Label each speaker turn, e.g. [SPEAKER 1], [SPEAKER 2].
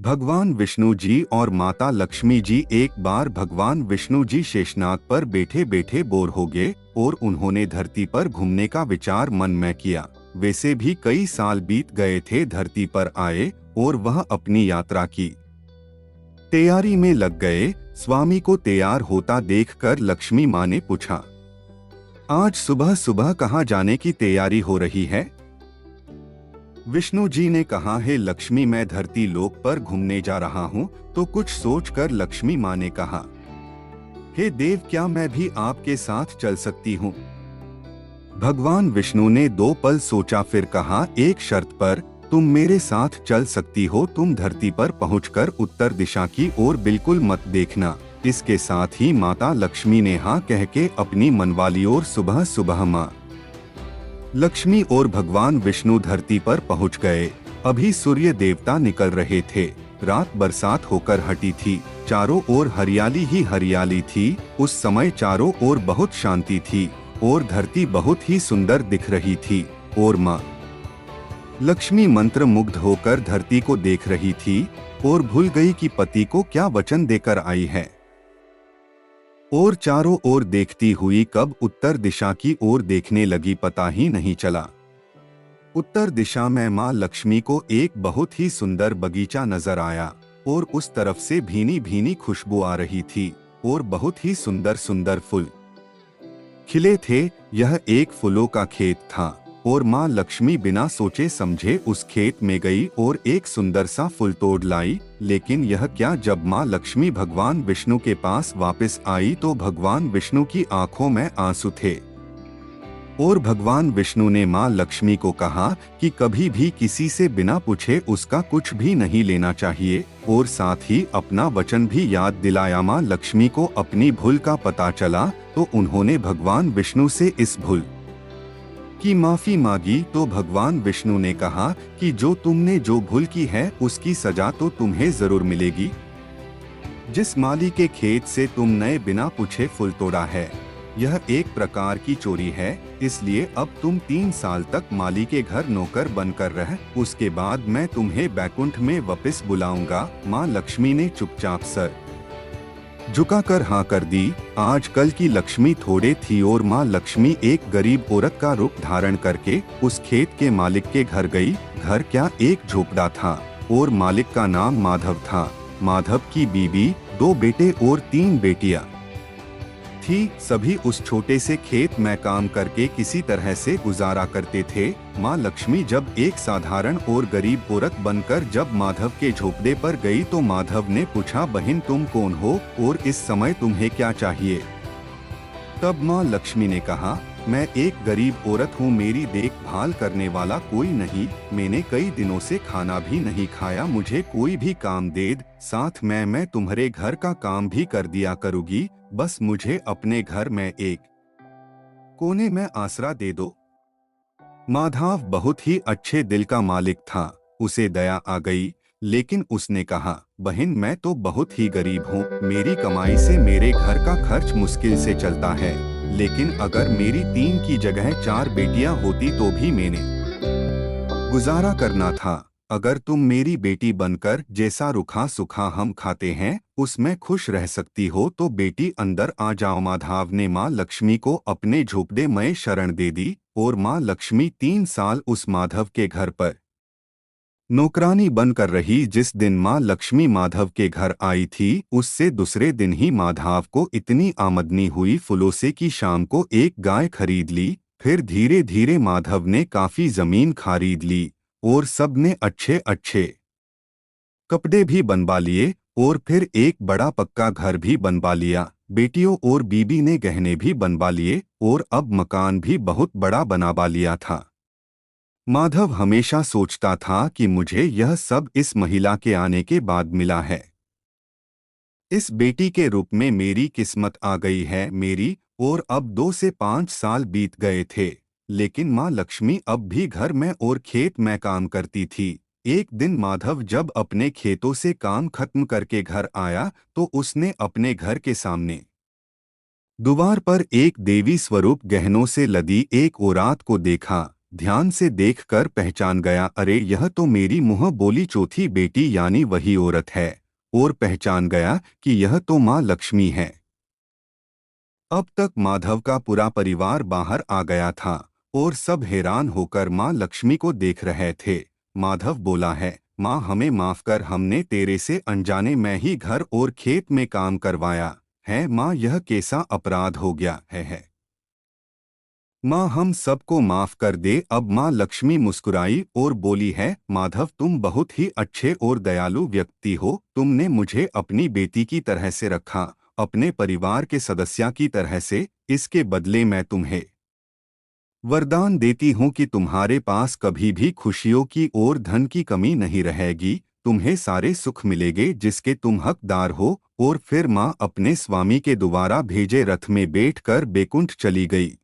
[SPEAKER 1] भगवान विष्णु जी और माता लक्ष्मी जी। एक बार भगवान विष्णु जी शेषनाग पर बैठे बैठे बोर हो गए और उन्होंने धरती पर घूमने का विचार मन में किया। वैसे भी कई साल बीत गए थे धरती पर आए और वह अपनी यात्रा की तैयारी में लग गए। स्वामी को तैयार होता देखकर लक्ष्मी माँ ने पूछा, आज सुबह सुबह कहाँ जाने की तैयारी हो रही है? विष्णु जी ने कहा, है लक्ष्मी, मैं धरती लोक पर घूमने जा रहा हूँ। तो कुछ सोचकर लक्ष्मी माँ ने कहा, हे देव, क्या मैं भी आपके साथ चल सकती हूँ? भगवान विष्णु ने 2 पल सोचा, फिर कहा, एक शर्त पर। तुम मेरे साथ चल सकती हो। तुम धरती पर पहुंचकर उत्तर दिशा की ओर बिल्कुल मत देखना। इसके साथ ही माता लक्ष्मी ने हाँ कह के अपनी मनवाली ओर सुबह सुबह माँ लक्ष्मी और भगवान विष्णु धरती पर पहुंच गए। अभी सूर्य देवता निकल रहे थे। रात बरसात होकर हटी थी। चारों ओर हरियाली ही हरियाली थी। उस समय चारों ओर बहुत शांति थी और धरती बहुत ही सुंदर दिख रही थी। और माँ लक्ष्मी मंत्र मुग्ध होकर धरती को देख रही थी और भूल गई कि पति को क्या वचन देकर आई है। और चारों ओर देखती हुई कब उत्तर दिशा की ओर देखने लगी पता ही नहीं चला। उत्तर दिशा में माँ लक्ष्मी को एक बहुत ही सुंदर बगीचा नजर आया और उस तरफ से भीनी भीनी खुशबू आ रही थी और बहुत ही सुंदर सुंदर फूल खिले थे। यह एक फूलों का खेत था और माँ लक्ष्मी बिना सोचे समझे उस खेत में गई और एक सुंदर सा फूल तोड़ लाई। लेकिन यह क्या, जब माँ लक्ष्मी भगवान विष्णु के पास वापस आई तो भगवान विष्णु की आंखों में आंसू थे। और भगवान विष्णु ने माँ लक्ष्मी को कहा कि कभी भी किसी से बिना पूछे उसका कुछ भी नहीं लेना चाहिए और साथ ही अपना वचन भी याद दिलाया। माँ लक्ष्मी को अपनी भूल का पता चला तो उन्होंने भगवान विष्णु से इस भूल की माफी मांगी। तो भगवान विष्णु ने कहा कि जो तुमने जो भूल की है उसकी सजा तो तुम्हें जरूर मिलेगी। जिस माली के खेत से तुमने बिना पूछे फूल तोड़ा है, यह एक प्रकार की चोरी है। इसलिए अब तुम 3 साल तक माली के घर नौकर बनकर रह। उसके बाद मैं तुम्हें बैकुंठ में वापस बुलाऊंगा। माँ लक्ष्मी ने चुपचाप सर झुकाकर हाँ कर दी। आजकल की लक्ष्मी थोड़े थी और माँ लक्ष्मी एक गरीब औरत का रूप धारण करके उस खेत के मालिक के घर गई। घर क्या, एक झोपड़ा था और मालिक का नाम माधव था। माधव की बीवी, 2 बेटे और 3 बेटियां थी। सभी उस छोटे से खेत में काम करके किसी तरह से गुजारा करते थे। माँ लक्ष्मी जब एक साधारण और गरीब औरत बनकर जब माधव के झोपड़े पर गई तो माधव ने पूछा, बहन तुम कौन हो और इस समय तुम्हें क्या चाहिए? तब माँ लक्ष्मी ने कहा, मैं एक गरीब औरत हूँ, मेरी देखभाल करने वाला कोई नहीं। मैंने कई दिनों से खाना भी नहीं खाया। मुझे कोई भी काम दे, साथ में मैं तुम्हारे घर का काम भी कर दिया करूँगी। बस मुझे अपने घर में एक कोने में आसरा दे दो। माधव बहुत ही अच्छे दिल का मालिक था। उसे दया आ गई, लेकिन उसने कहा, बहन मैं तो बहुत ही गरीब हूँ। मेरी कमाई से मेरे घर का खर्च मुश्किल से चलता है। लेकिन अगर मेरी 3 की जगह 4 बेटियां होती तो भी मैंने गुजारा करना था। अगर तुम मेरी बेटी बनकर जैसा रूखा सूखा हम खाते हैं उसमें खुश रह सकती हो तो बेटी अंदर आ जाओ। माधव ने माँ लक्ष्मी को अपने झोपड़े में शरण दे दी और माँ लक्ष्मी 3 साल उस माधव के घर पर नौकरानी बनकर रही। जिस दिन माँ लक्ष्मी माधव के घर आई थी उससे दूसरे दिन ही माधव को इतनी आमदनी हुई फूलों से कि शाम को एक गाय खरीद ली। फिर धीरे धीरे माधव ने काफी जमीन खरीद ली और सबने अच्छे अच्छे कपड़े भी बनवा लिए और फिर एक बड़ा पक्का घर भी बनवा लिया। बेटियों और बीबी ने गहने भी बनवा लिए और अब मकान भी बहुत बड़ा बनवा लिया था। माधव हमेशा सोचता था कि मुझे यह सब इस महिला के आने के बाद मिला है। इस बेटी के रूप में मेरी किस्मत आ गई है मेरी। और अब 2 से 5 साल बीत गए थे, लेकिन माँ लक्ष्मी अब भी घर में और खेत में काम करती थी। एक दिन माधव जब अपने खेतों से काम खत्म करके घर आया तो उसने अपने घर के सामने द्वार पर एक देवी स्वरूप गहनों से लदी एक औरत को देखा। ध्यान से देखकर पहचान गया, अरे यह तो मेरी मुँह बोली चौथी बेटी यानी वही औरत है। और पहचान गया कि यह तो माँ लक्ष्मी है। अब तक माधव का पूरा परिवार बाहर आ गया था और सब हैरान होकर माँ लक्ष्मी को देख रहे थे। माधव बोला है, माँ हमें माफ कर, हमने तेरे से अनजाने में ही घर और खेत में काम करवाया है। माँ यह कैसा अपराध हो गया है। माँ हम सबको माफ कर दे। अब माँ लक्ष्मी मुस्कुराई और बोली है, माधव तुम बहुत ही अच्छे और दयालु व्यक्ति हो। तुमने मुझे अपनी बेटी की तरह से रखा, अपने परिवार के सदस्य की तरह से। इसके बदले मैं तुम्हें वरदान देती हूँ कि तुम्हारे पास कभी भी खुशियों की और धन की कमी नहीं रहेगी। तुम्हें सारे सुख मिलेंगे जिसके तुम हकदार हो। और फिर माँ अपने स्वामी के द्वारा भेजे रथ में बैठकर बैकुंठ चली गई।